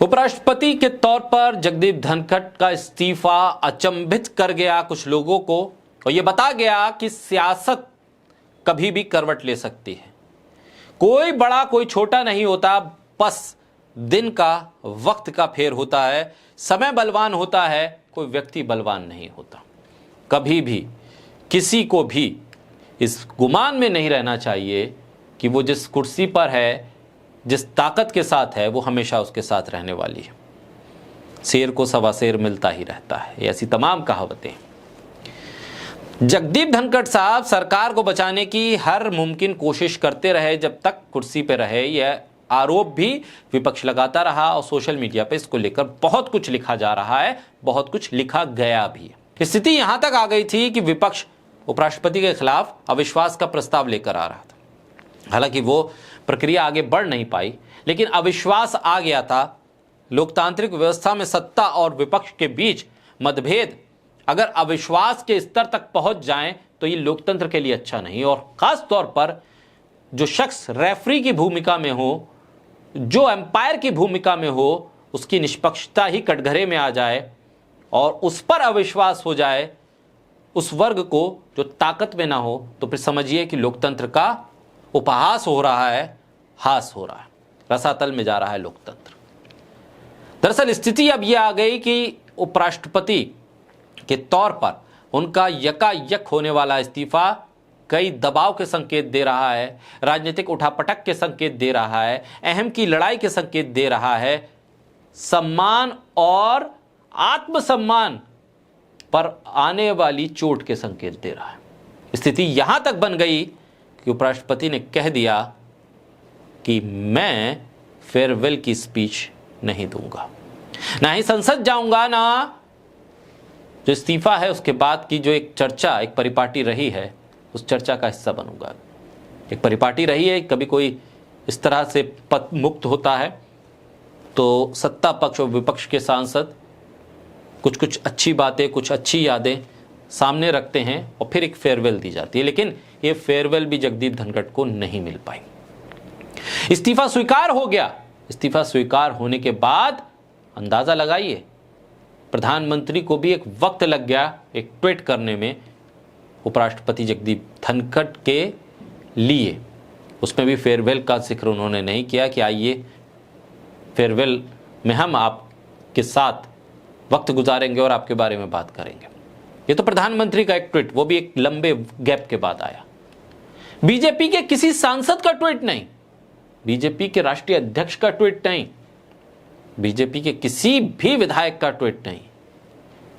उपराष्ट्रपति के तौर पर जगदीप धनखड़ का इस्तीफा अचंभित कर गया कुछ लोगों को और यह बता गया कि सियासत कभी भी करवट ले सकती है। कोई बड़ा कोई छोटा नहीं होता, बस दिन का वक्त का फेर होता है। समय बलवान होता है, कोई व्यक्ति बलवान नहीं होता। कभी भी किसी को भी इस गुमान में नहीं रहना चाहिए कि वो जिस कुर्सी पर है, जिस ताकत के साथ है, वो हमेशा उसके साथ रहने वाली है। शेर को सवा शेर मिलता ही रहता है, ऐसी तमाम कहावतें। जगदीप धनखड़ साहब सरकार को बचाने की हर मुमकिन कोशिश करते रहे जब तक कुर्सी पे रहे। यह आरोप भी विपक्ष लगाता रहा और सोशल मीडिया पे इसको लेकर बहुत कुछ लिखा जा रहा है, बहुत कुछ लिखा गया भी। स्थिति यहां तक आ गई थी कि विपक्ष उपराष्ट्रपति के खिलाफ अविश्वास का प्रस्ताव लेकर आ रहा था। हालांकि वो प्रक्रिया आगे बढ़ नहीं पाई, लेकिन अविश्वास आ गया था। लोकतांत्रिक व्यवस्था में सत्ता और विपक्ष के बीच मतभेद अगर अविश्वास के स्तर तक पहुंच जाएं तो ये लोकतंत्र के लिए अच्छा नहीं। और खास तौर पर जो शख्स रेफरी की भूमिका में हो, जो एम्पायर की भूमिका में हो, उसकी निष्पक्षता ही कटघरे में आ जाए और उस पर अविश्वास हो जाए, उस वर्ग को जो ताकत में ना हो, तो फिर समझिए कि लोकतंत्र का उपहास हो रहा है, हास हो रहा है, रसातल में जा रहा है लोकतंत्र। दरअसल स्थिति अब यह आ गई कि उपराष्ट्रपति के तौर पर उनका यकायक होने वाला इस्तीफा कई दबाव के संकेत दे रहा है, राजनीतिक उठापटक के संकेत दे रहा है, अहम की लड़ाई के संकेत दे रहा है, सम्मान और आत्मसम्मान पर आने वाली चोट के संकेत दे रहा है। स्थिति यहां तक बन गई कि उपराष्ट्रपति ने कह दिया कि मैं फेयरवेल की स्पीच नहीं दूंगा, ना ही संसद जाऊंगा, ना जो इस्तीफा है उसके बाद की जो एक चर्चा, एक परिपाटी रही है, उस चर्चा का हिस्सा बनूंगा। एक परिपाटी रही है, कभी कोई इस तरह से पद मुक्त होता है तो सत्ता पक्ष और विपक्ष के सांसद कुछ कुछ अच्छी बातें, कुछ अच्छी यादें सामने रखते हैं और फिर एक फेयरवेल दी जाती है। लेकिन ये फेयरवेल भी जगदीप धनखड़ को नहीं मिल पाई। इस्तीफा स्वीकार हो गया। इस्तीफा स्वीकार होने के बाद अंदाजा लगाइए, प्रधानमंत्री को भी एक वक्त लग गया एक ट्वीट करने में उपराष्ट्रपति जगदीप धनखड़ के लिए। उसमें भी फेयरवेल का जिक्र उन्होंने नहीं किया कि आइए फेयरवेल में हम आपके साथ वक्त गुजारेंगे और आपके बारे में बात करेंगे। ये तो प्रधानमंत्री का एक ट्वीट, वो भी एक लंबे गैप के बाद आया। बीजेपी के किसी सांसद का ट्वीट नहीं, बीजेपी के राष्ट्रीय अध्यक्ष का ट्वीट नहीं, बीजेपी के किसी भी विधायक का ट्वीट नहीं।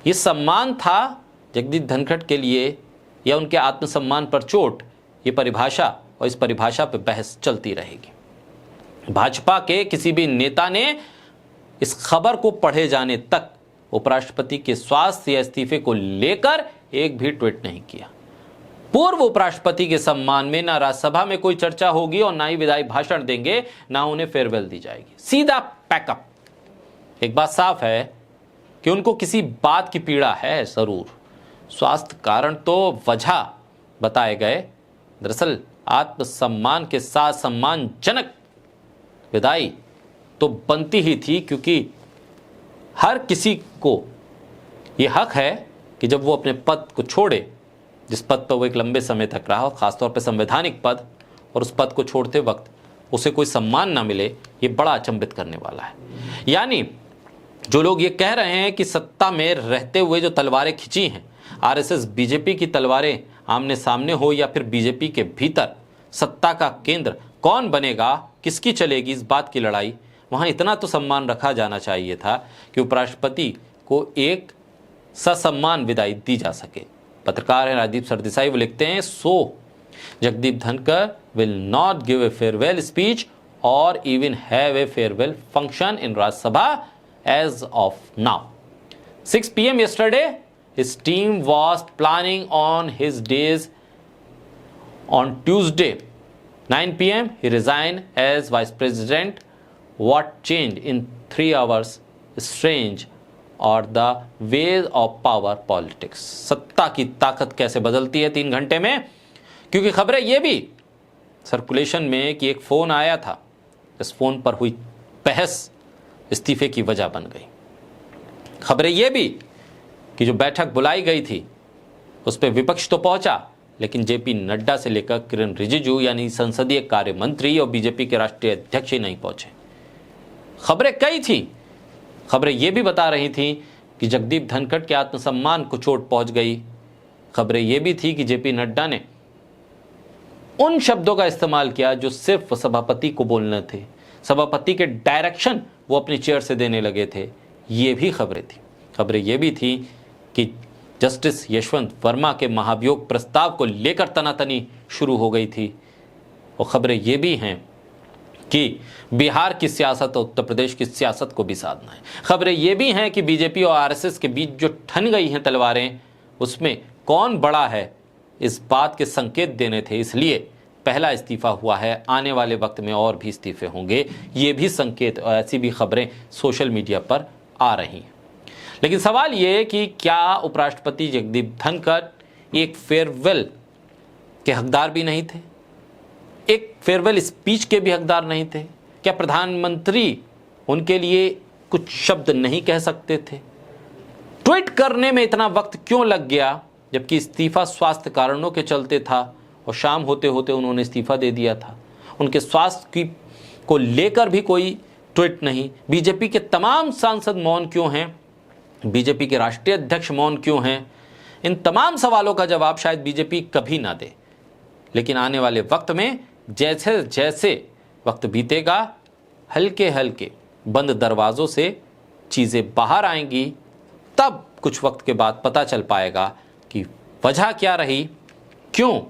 यह सम्मान था जगदीप धनखड़ के लिए या उनके आत्मसम्मान पर चोट, ये परिभाषा और इस परिभाषा पर बहस चलती रहेगी। भाजपा के किसी भी नेता ने इस खबर को पढ़े जाने तक उपराष्ट्रपति के स्वास्थ्य या इस्तीफे को लेकर एक भी ट्वीट नहीं किया। पूर्व उपराष्ट्रपति के सम्मान में ना राज्यसभा में कोई चर्चा होगी और ना ही विधायी भाषण देंगे, ना उन्हें फेयरवेल दी जाएगी, सीधा पैकअप। एक बात साफ है कि उनको किसी बात की पीड़ा है जरूर। स्वास्थ्य कारण तो वजह बताए गए, दरअसल आत्मसम्मान के साथ सम्मानजनक विदाई तो बनती ही थी, क्योंकि हर किसी को यह हक है कि जब वो अपने पद को छोड़े, जिस पद पर वो एक लंबे समय तक रहा हो, खासतौर पर संवैधानिक पद, और उस पद को छोड़ते वक्त उसे कोई सम्मान ना मिले, ये बड़ा अचंभित करने वाला है। यानी जो लोग ये कह रहे हैं कि सत्ता में रहते हुए जो तलवारें खिंची हैं, आरएसएस बीजेपी की तलवारें आमने सामने हो या फिर बीजेपी के भीतर सत्ता का केंद्र कौन बनेगा, किसकी चलेगी, इस बात की लड़ाई, वहां इतना तो सम्मान रखा जाना चाहिए था कि उपराष्ट्रपति को एक ससम्मान विदाई दी जा सके। पत्रकार हैं राजदीप सरदेसाई, वो लिखते हैं, so Jagdeep Dhankhar will not give a farewell speech और even have a farewell function in Rajya Sabha as of now. 6 p.m. yesterday, his team was planning on his days. On Tuesday, 9 p.m., he resigned as vice president. What changed in 3 hours? Strange, or the ways of power politics. सत्ता की ताकत कैसे बदलती है 3 घंटे में? क्योंकि खबरें ये भी सर्कुलेशन में कि एक फोन आया था, इस फोन पर हुई बहस इस्तीफे की वजह बन गई। खबरें ये भी कि जो बैठक बुलाई गई थी उस पर विपक्ष तो पहुंचा, लेकिन जेपी नड्डा से लेकर किरण रिजिजू यानी संसदीय कार्य मंत्री और बीजेपी के राष्ट्रीय अध्यक्ष ही नहीं पहुंचे। खबरें कई थी। खबरें यह भी बता रही थी कि जगदीप धनखड़ के आत्मसम्मान को चोट पहुंच गई। खबरें यह भी थी कि जेपी नड्डा ने उन शब्दों का इस्तेमाल किया जो सिर्फ सभापति को बोलने थे, सभापति के डायरेक्शन वो अपनी चेयर से देने लगे थे। ये भी खबरें थी। खबरें यह भी थी कि जस्टिस यशवंत वर्मा के महाभियोग प्रस्ताव को लेकर तनातनी शुरू हो गई थी। और खबरें ये भी हैं कि बिहार की सियासत और उत्तर प्रदेश की सियासत को भी साधना है। खबरें ये भी हैं कि बीजेपी और आरएसएस के बीच जो ठन गई हैं तलवारें, उसमें कौन बड़ा है इस बात के संकेत देने थे। इसलिए पहला इस्तीफा हुआ है, आने वाले वक्त में और भी इस्तीफे होंगे, ये भी संकेत और ऐसी भी खबरें सोशल मीडिया पर आ रही हैं। लेकिन सवाल ये है कि क्या उपराष्ट्रपति जगदीप धनखड़ एक फेयरवेल के हकदार भी नहीं थे, एक फेयरवेल स्पीच के भी हकदार नहीं थे? क्या प्रधानमंत्री उनके लिए कुछ शब्द नहीं कह सकते थे? ट्वीट करने में इतना वक्त क्यों लग गया, जबकि इस्तीफा स्वास्थ्य कारणों के चलते था और शाम होते होते उन्होंने इस्तीफा दे दिया था। उनके स्वास्थ्य को लेकर भी कोई ट्वीट नहीं। बीजेपी के तमाम सांसद मौन क्यों हैं? बीजेपी के राष्ट्रीय अध्यक्ष मौन क्यों हैं? इन तमाम सवालों का जवाब शायद बीजेपी कभी ना दे। लेकिन आने वाले वक्त में जैसे जैसे वक्त बीतेगा, हल्के हल्के बंद दरवाज़ों से चीज़ें बाहर आएंगी, तब कुछ वक्त के बाद पता चल पाएगा कि वजह क्या रही, क्यों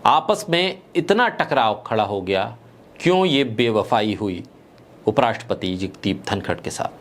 आपस में इतना टकराव खड़ा हो गया, क्यों ये बेवफाई हुई उपराष्ट्रपति जगदीप धनखड़ के साथ।